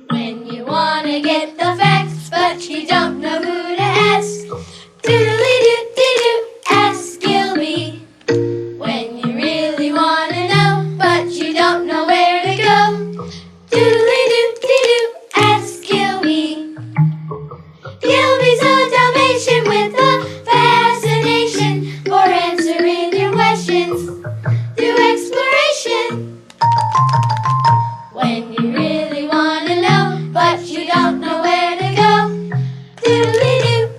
When you want to get the facts, but you don't know who to ask, doodly-doo-dee-doo, ask Gilby. When you really want to know, but you don't know where to go, doodly-doo-dee-doo, ask Gilby. Gilby's a Dalmatian with a fascination for answering your questions through exploration. When you really want to know, but you don't know where to go, doodly-doo,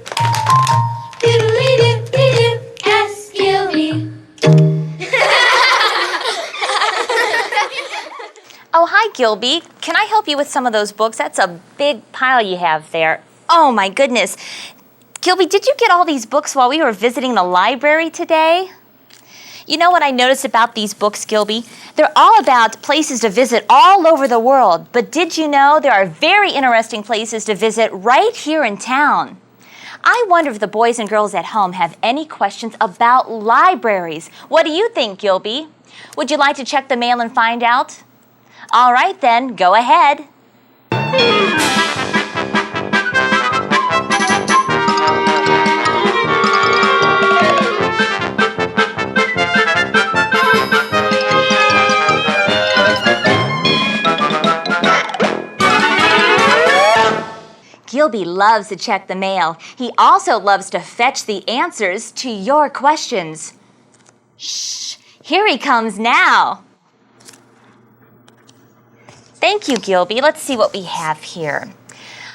doodly-doo-dee-doo, ask Gilby. Oh, hi, Gilby. Can I help you with some of those books? That's a big pile you have there. Oh, my goodness. Gilby, did you get all these books while we were visiting the library today? You know what I noticed about these books, Gilby? They're all about places to visit all over the world. But did you know there are very interesting places to visit right here in town? I wonder if the boys and girls at home have any questions about libraries. What do you think, Gilby? Would you like to check the mail and find out? All right, then, go ahead. Gilby loves to check the mail. He also loves to fetch the answers to your questions. Shh, here he comes now. Thank you, Gilby. Let's see what we have here.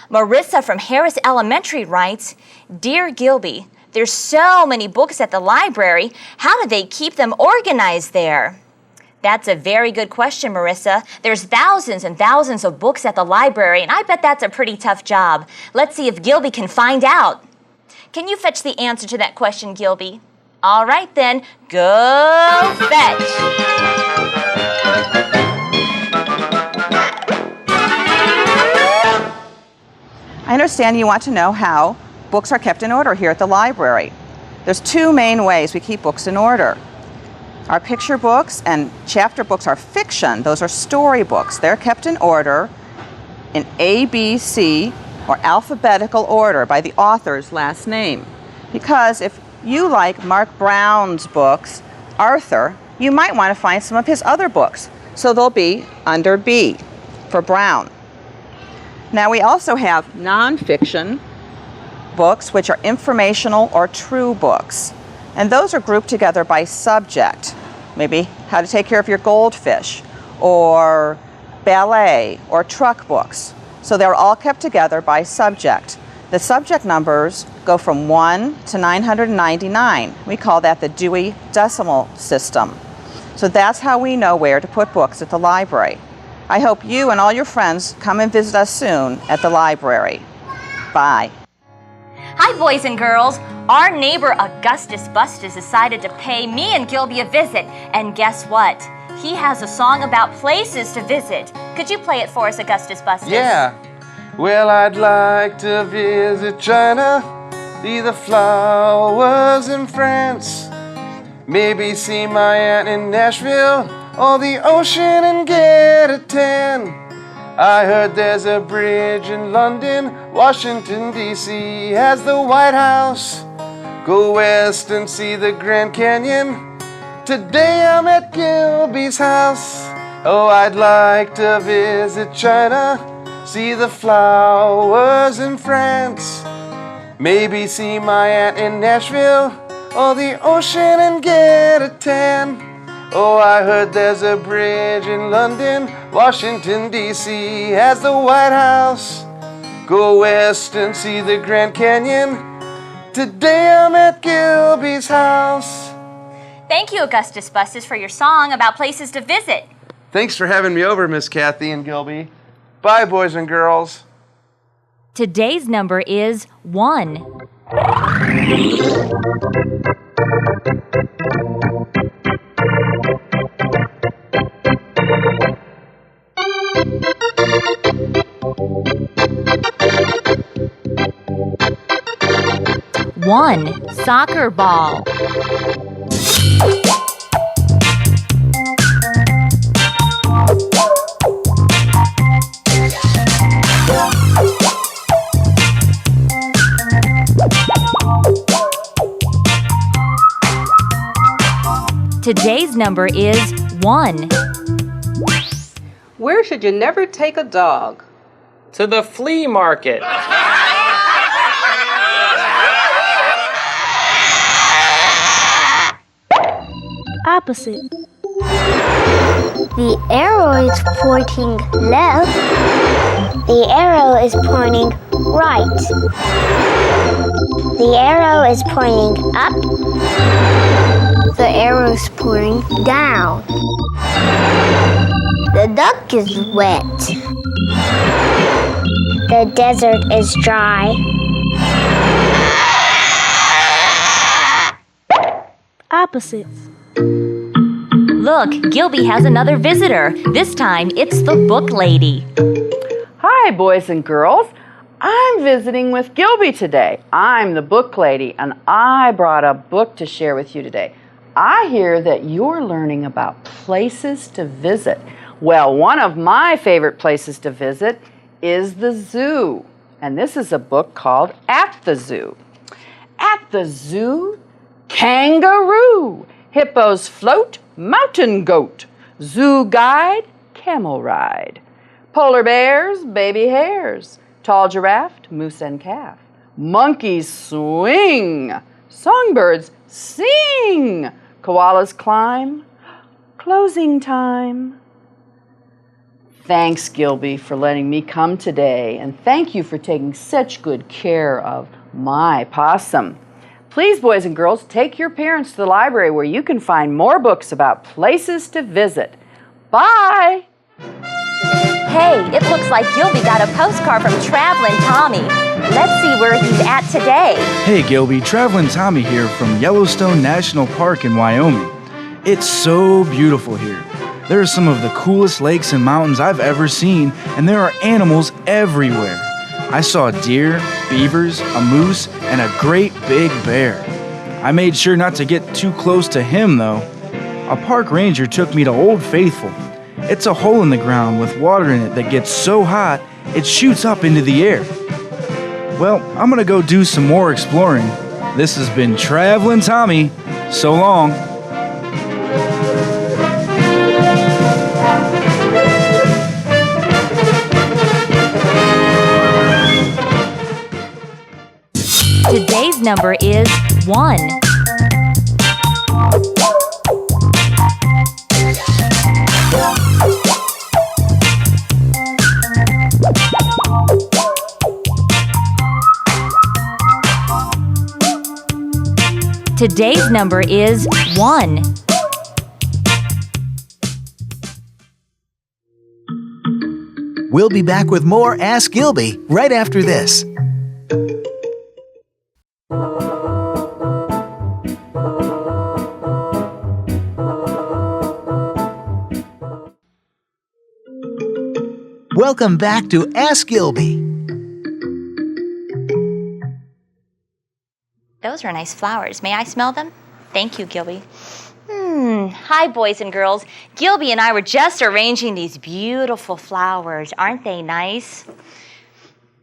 Marissa from Harris Elementary writes, Dear Gilby, there's so many books at the library. How do they keep them organized there? That's a very good question, Marissa. There's thousands and thousands of books at the library, and I bet that's a pretty tough job. Let's see if Gilby can find out. Can you fetch the answer to that question, Gilby? All right, then, go fetch. I understand you want to know how books are kept in order here at the library. There's two main ways we keep books in order. Our picture books and chapter books are fiction. Those are story books. They're kept in order in A, B, C, or alphabetical order by the author's last name. Because if you like Mark Brown's books, Arthur, you might want to find some of his other books. So they'll be under B for Brown. Now we also have nonfiction books, which are informational or true books. And those are grouped together by subject. Maybe how to take care of your goldfish, or ballet, or truck books. So they're all kept together by subject. The subject numbers go from 1 to 999. We call that the Dewey Decimal System. So that's how we know where to put books at the library. I hope you and all your friends come and visit us soon at the library. Bye. Hi, boys and girls. Our neighbor Augustus Bustus decided to pay me and Gilby a visit. And guess what? He has a song about places to visit. Could you play it for us, Augustus Bustus? Yeah. Well, I'd like to visit China, see the flowers in France, maybe see my aunt in Nashville, or the ocean and get a tan. I heard there's a bridge in London, Washington, D.C. has the White House. Go west and see the Grand Canyon. Today I'm at Gilby's house. Oh, I'd like to visit China, see the flowers in France, maybe see my aunt in Nashville, or the ocean and get a tan. Oh, I heard there's a bridge in London, Washington, D.C. has the White House. Go west and see the Grand Canyon. Today I'm at Gilby's house. Thank you, Augustus Bustus, for your song about places to visit. Thanks for having me over, Miss Kathy and Gilby. Bye, boys and girls. Today's number is 1. One soccer ball. Today's number is 1. Where should you never take a dog? To the flea market. Opposite. The arrow is pointing left. The arrow is pointing right. The arrow is pointing up. The arrow is pointing down. The duck is wet. The desert is dry. Opposites. Look, Gilby has another visitor. This time, it's the book lady. Hi, boys and girls. I'm visiting with Gilby today. I'm the book lady, and I brought a book to share with you today. I hear that you're learning about places to visit. Well, one of my favorite places to visit is the zoo. And this is a book called At the Zoo. At the zoo, kangaroo, hippos float, mountain goat, zoo guide, camel ride, polar bears, baby hares, tall giraffe, moose and calf, monkeys swing, songbirds sing, koalas climb, closing time. Thanks, Gilby, for letting me come today, and thank you for taking such good care of my possum. Please, boys and girls, take your parents to the library where you can find more books about places to visit. Bye! Hey, it looks like Gilby got a postcard from Travelin' Tommy. Let's see where he's at today. Hey Gilby, Travelin' Tommy here from Yellowstone National Park in Wyoming. It's so beautiful here. There are some of the coolest lakes and mountains I've ever seen, and there are animals everywhere. I saw deer, beavers, a moose, and a great big bear. I made sure not to get too close to him though. A park ranger took me to Old Faithful. It's a hole in the ground with water in it that gets so hot it shoots up into the air. Well, I'm gonna go do some more exploring. This has been Travelin' Tommy. So long. Today's number is 1. Today's number is 1. We'll be back with more Ask Gilby right after this. Welcome back to Ask Gilby. Those are nice flowers. May I smell them? Thank you, Gilby. Hi, boys and girls. Gilby and I were just arranging these beautiful flowers. Aren't they nice?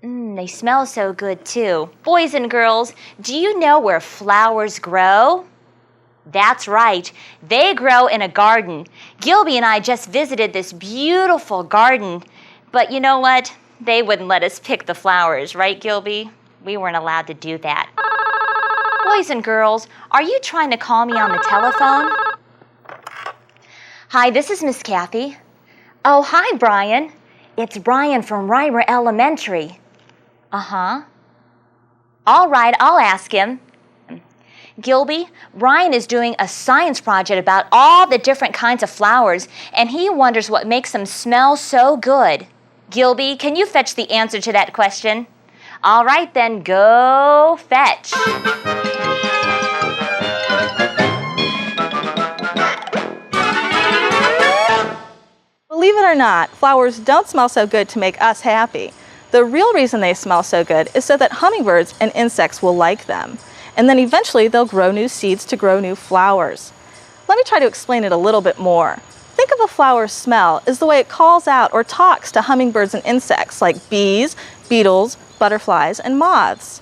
They smell so good, too. Boys and girls, do you know where flowers grow? That's right. They grow in a garden. Gilby and I just visited this beautiful garden. But you know what? They wouldn't let us pick the flowers, right, Gilby? We weren't allowed to do that. Boys and girls, are you trying to call me on the telephone? Hi, this is Miss Kathy. Oh, hi, Brian. It's Brian from Reimer Elementary. Uh-huh. All right, I'll ask him. Gilby, Brian is doing a science project about all the different kinds of flowers, and he wonders what makes them smell so good. Gilby, can you fetch the answer to that question? All right, then, go fetch. Believe it or not, flowers don't smell so good to make us happy. The real reason they smell so good is so that hummingbirds and insects will like them. And then eventually they'll grow new seeds to grow new flowers. Let me try to explain it a little bit more. Think of a flower's smell as the way it calls out or talks to hummingbirds and insects like bees, beetles, butterflies, and moths.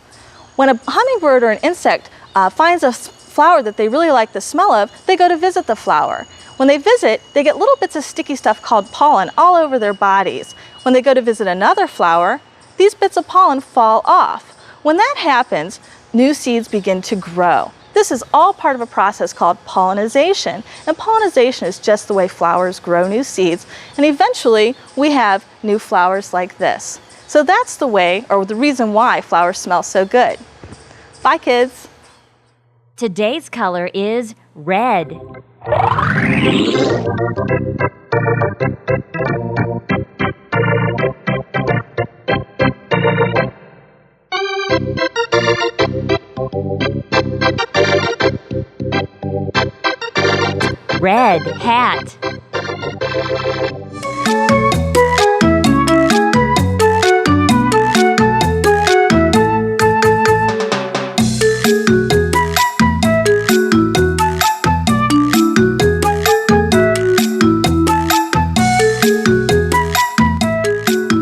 When a hummingbird or an insect finds a flower that they really like the smell of, they go to visit the flower. When they visit, they get little bits of sticky stuff called pollen all over their bodies. When they go to visit another flower, these bits of pollen fall off. When that happens, new seeds begin to grow. This is all part of a process called pollinization. And pollinization is just the way flowers grow new seeds. And eventually, we have new flowers like this. So that's the way, or the reason why flowers smell so good. Bye, kids. Today's color is red. Red hat.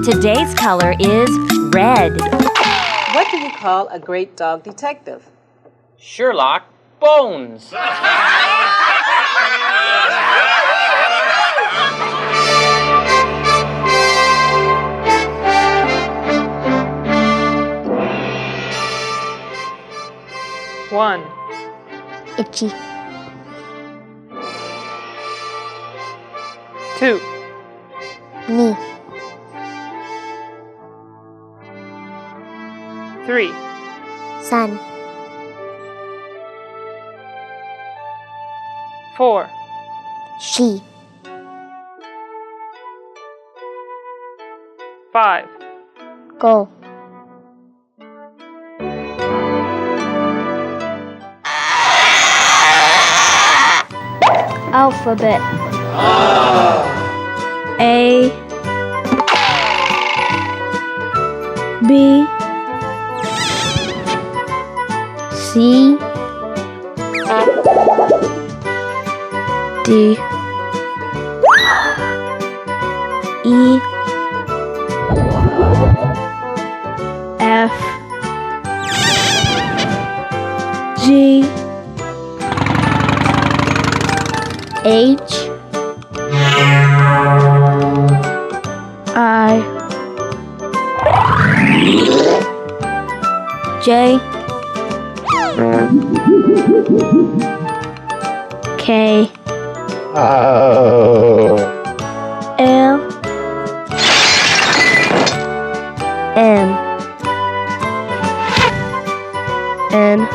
Today's color is red. What do you call a great dog detective? Sherlock Bones. One, Itchy. 2, Knee. 3, Sun. 4, She. 5, Go. Alphabet. A, B, C, D, E, F, G, H, I, J, K, L, M, N,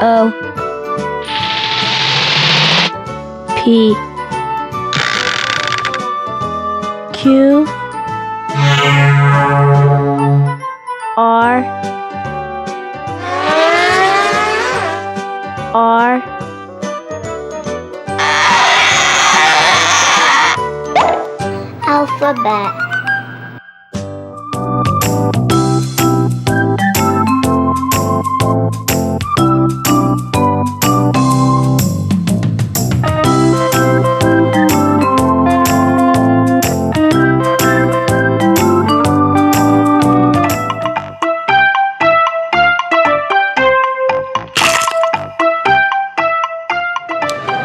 O, P, Q, R, alphabet.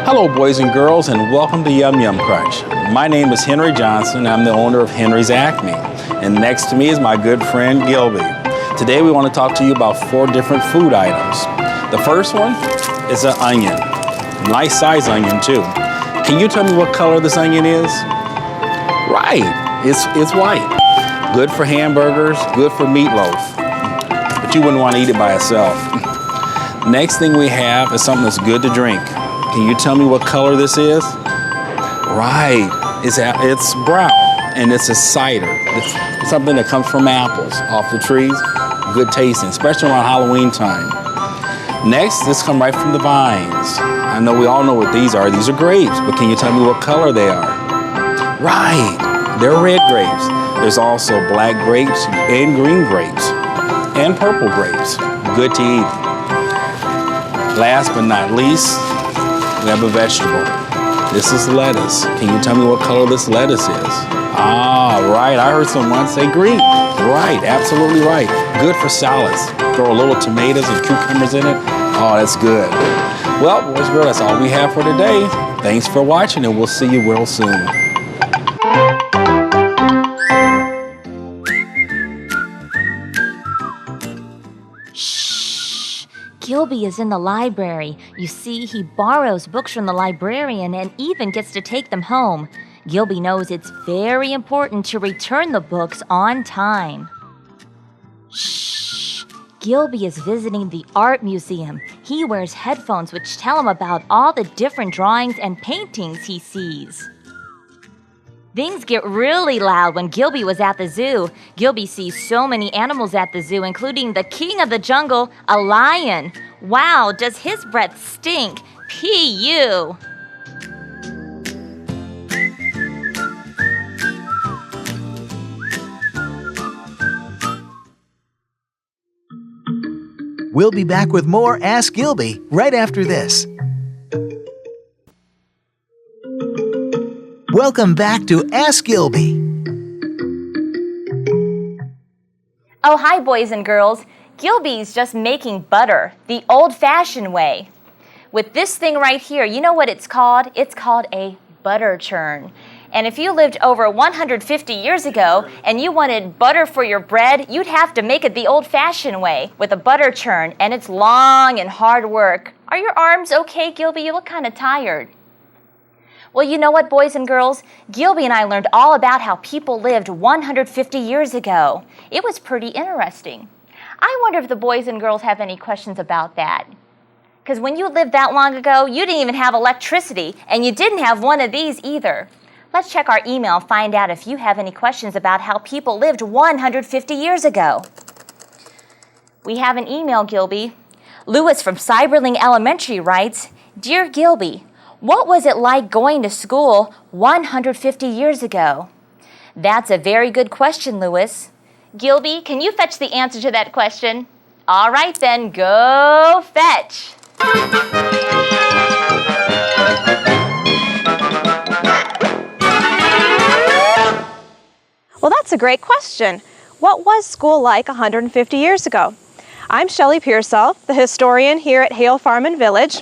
Hello, boys and girls, and welcome to Yum Yum Crunch. My name is Henry Johnson. I'm the owner of Henry's Acme. And next to me is my good friend Gilby. Today we want to talk to you about 4 different food items. The first one is an onion. Nice size onion, too. Can you tell me what color this onion is? Right, it's white. Good for hamburgers, good for meatloaf. But you wouldn't want to eat it by itself. Next thing we have is something that's good to drink. Can you tell me what color this is? Right, it's brown, and it's a cider. It's something that comes from apples off the trees. Good tasting, especially around Halloween time. Next, this comes right from the vines. I know we all know what these are. These are grapes, but can you tell me what color they are? Right, they're red grapes. There's also black grapes and green grapes and purple grapes. Good to eat. Last but not least, we have a vegetable. This is lettuce. Can you tell me what color this lettuce is? Ah, right. I heard someone say green. Right, absolutely right. Good for salads. throw a little tomatoes and cucumbers in it. Oh, that's good. Well, boys and girls, that's all we have for today. Thanks for watching, and we'll see you real soon. Gilby is in the library. You see, he borrows books from the librarian and even gets to take them home. Gilby knows it's very important to return the books on time. Shh! Gilby is visiting the art museum. He wears headphones which tell him about all the different drawings and paintings he sees. Things get really loud when Gilby was at the zoo. Gilby sees so many animals at the zoo, including the king of the jungle, a lion. Wow, does his breath stink? P.U. We'll be back with more Ask Gilby right after this. Welcome back to Ask Gilby. Oh, hi, boys and girls. Gilby's just making butter, the old-fashioned way. With this thing right here, you know what it's called? It's called a butter churn. And if you lived over 150 years ago and you wanted butter for your bread, you'd have to make it the old-fashioned way with a butter churn, and it's long and hard work. Are your arms okay, Gilby? You look kind of tired. Well, you know what, boys and girls? Gilby and I learned all about how people lived 150 years ago. It was pretty interesting. I wonder if the boys and girls have any questions about that. Because when you lived that long ago, you didn't even have electricity, and you didn't have one of these either. Let's check our email and find out if you have any questions about how people lived 150 years ago. We have an email, Gilby. Lewis from Cyberling Elementary writes, Dear Gilby, what was it like going to school 150 years ago? That's a very good question, Lewis. Gilby, can you fetch the answer to that question? All right, then, go fetch. Well, that's a great question. What was school like 150 years ago? I'm Shelley Pearsall, the historian here at Hale Farm and Village.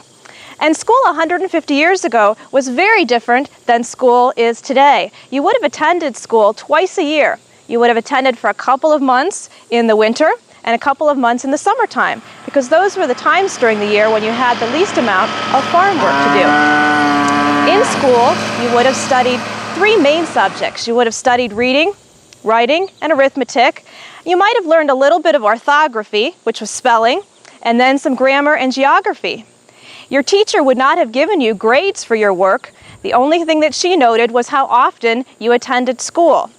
And school 150 years ago was very different than school is today. You would have attended school twice a year. You would have attended for a couple of months in the winter and a couple of months in the summertime, because those were the times during the year when you had the least amount of farm work to do. In school, you would have studied three main subjects. You would have studied reading, writing, and arithmetic. You might have learned a little bit of orthography, which was spelling, and then some grammar and geography. Your teacher would not have given you grades for your work. The only thing that she noted was how often you attended school.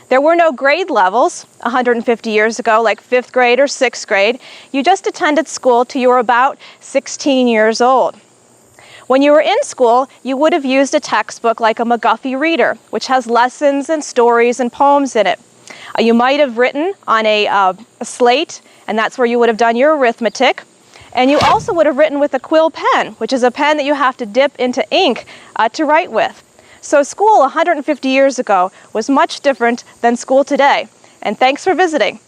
There were no grade levels 150 years ago, like 5th grade or 6th grade. You just attended school till you were about 16 years old. When you were in school, you would have used a textbook like a McGuffey Reader, which has lessons and stories and poems in it. You might have written on a slate, and that's where you would have done your arithmetic. And you also would have written with a quill pen, which is a pen that you have to dip into ink to write with. So school 150 years ago was much different than school today. And thanks for visiting.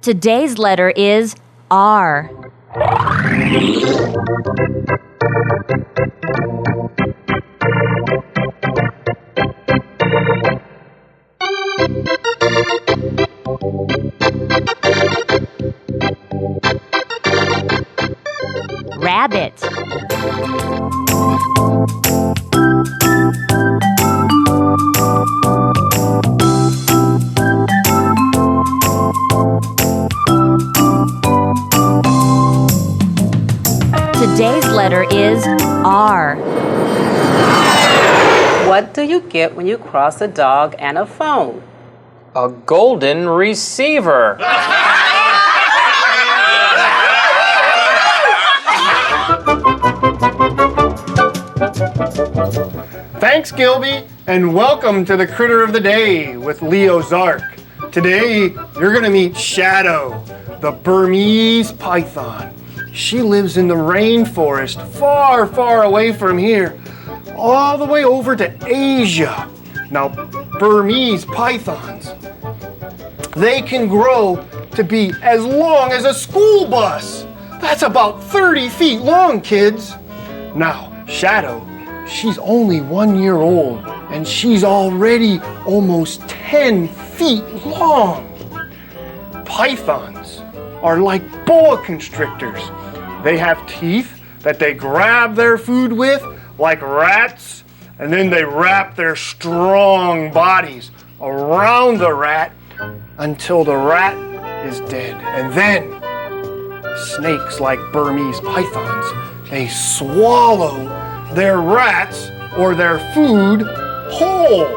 Today's letter is R. Rabbit. Today's letter is R. What do you get when you cross a dog and a phone? A golden receiver. Thanks, Gilby, and welcome to the Critter of the Day with Leo's Ark. Today, you're going to meet Shadow, the Burmese python. She lives in the rainforest far, far away from here, all the way over to Asia. Now, Burmese pythons, they can grow to be as long as a school bus. That's about 30 feet long, kids. Now, Shadow, she's only 1 year old, and she's already almost 10 feet long. Pythons are like boa constrictors. They have teeth that they grab their food with like rats, and then they wrap their strong bodies around the rat until the rat is dead. And then snakes like Burmese pythons, they swallow their rats or their food whole.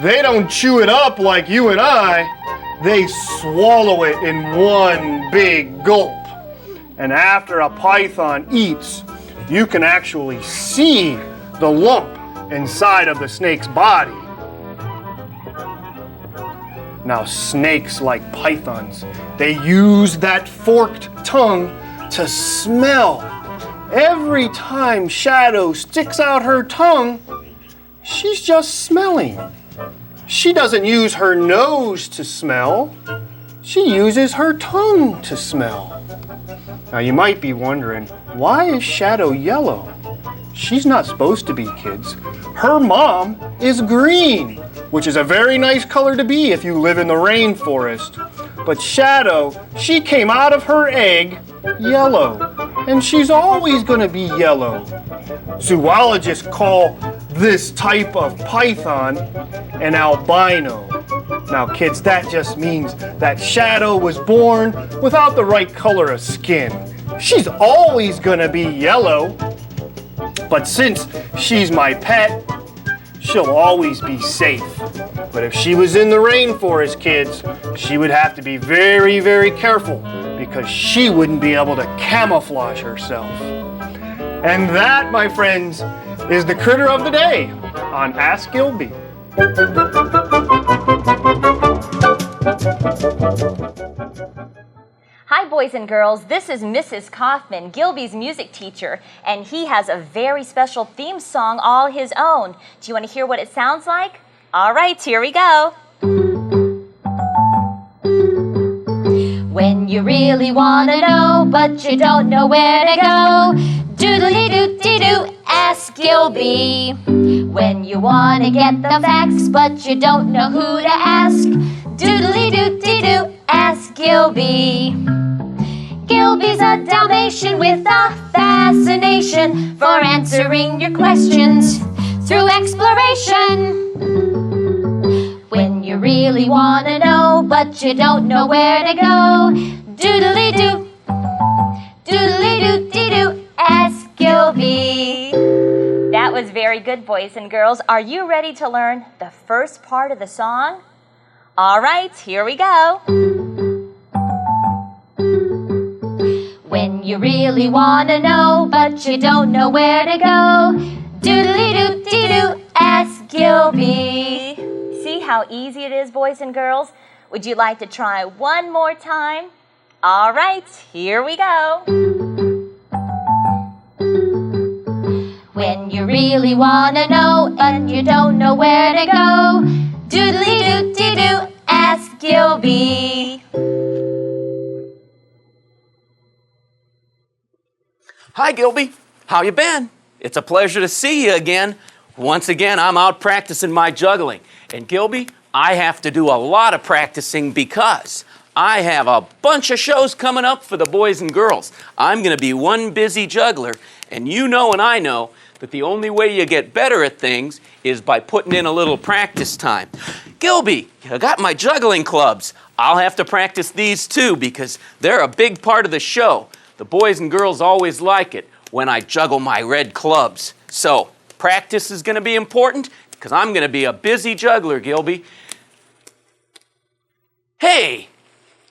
They don't chew it up like you and I. They swallow it in one big gulp. And after a python eats, you can actually see the lump inside of the snake's body. Now, snakes like pythons, they use that forked tongue to smell. Every time Shadow sticks out her tongue, she's just smelling. She doesn't use her nose to smell. She uses her tongue to smell. Now, you might be wondering, why is Shadow yellow? She's not supposed to be, kids. Her mom is green, which is a very nice color to be if you live in the rainforest. But Shadow, she came out of her egg yellow, and she's always going to be yellow. Zoologists call this type of python an albino. Now, kids, that just means that Shadow was born without the right color of skin. She's always going to be yellow, but since she's my pet, she'll always be safe. But if she was in the rainforest, kids, she would have to be very, very careful because she wouldn't be able to camouflage herself. And that, my friends, is the critter of the day on Ask Gilby. Hi, boys and girls. This is Mrs. Kaufman, Gilby's music teacher, and he has a very special theme song all his own. Do you want to hear what it sounds like? All right, here we go. When you really want to know, but you don't know where to go, doodly-doo-dee-doo, ask Gilby. When you want to get the facts, but you don't know who to ask, doodly-doo-dee-doo, ask Gilby. Gilby's a Dalmatian with a fascination for answering your questions through exploration. When you really want to know, but you don't know where to go, doodly-doo, doodly-doo-dee-doo, ask Gilby. That was very good, boys and girls. Are you ready to learn the first part of the song? All right, here we go. When you really want to know, but you don't know where to go, doodly-doo-dee-doo, ask Gilby. See how easy it is, boys and girls? Would you like to try one more time? All right, here we go. When you really want to know, but you don't know where to go, doodly-doo-dee-doo, ask Gilby. Hi, Gilby. How you been? It's a pleasure to see you again. Once again, I'm out practicing my juggling. And Gilby, I have to do a lot of practicing because I have a bunch of shows coming up for the boys and girls. I'm going to be one busy juggler, and you know and I know that the only way you get better at things is by putting in a little practice time. Gilby, I got my juggling clubs. I'll have to practice these too because they're a big part of the show. The boys and girls always like it when I juggle my red clubs. So, practice is going to be important because I'm going to be a busy juggler, Gilby. Hey,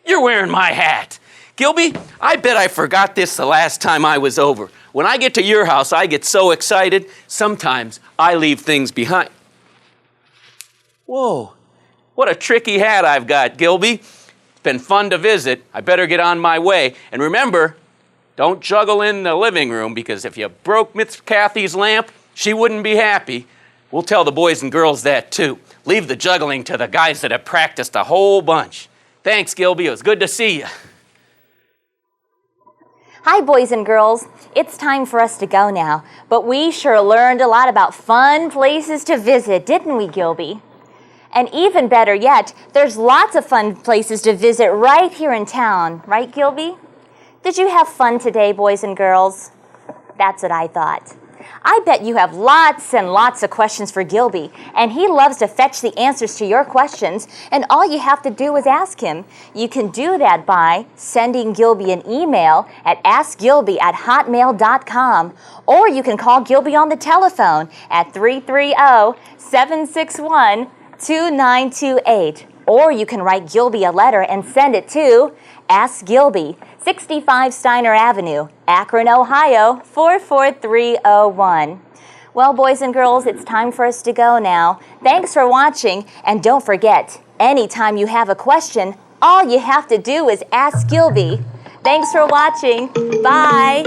you're wearing my hat. Gilby, I bet I forgot this the last time I was over. When I get to your house, I get so excited, sometimes I leave things behind. Whoa, what a tricky hat I've got, Gilby. It's been fun to visit. I better get on my way. And remember, don't juggle in the living room because if you broke Miss Kathy's lamp, she wouldn't be happy. We'll tell the boys and girls that too. Leave the juggling to the guys that have practiced a whole bunch. Thanks, Gilby. It was good to see you. Hi, boys and girls. It's time for us to go now, but we sure learned a lot about fun places to visit, didn't we, Gilby? And even better yet, there's lots of fun places to visit right here in town, right, Gilby? Did you have fun today, boys and girls? That's what I thought. I bet you have lots and lots of questions for Gilby, and he loves to fetch the answers to your questions, and all you have to do is ask him. You can do that by sending Gilby an email at askgilby@hotmail.com, or you can call Gilby on the telephone at 330-761-2928, or you can write Gilby a letter and send it to Ask Gilby, 65 Steiner Avenue, Akron, Ohio, 44301. Well, boys and girls, it's time for us to go now. Thanks for watching, and don't forget, anytime you have a question, all you have to do is ask Gilby. Thanks for watching. Bye.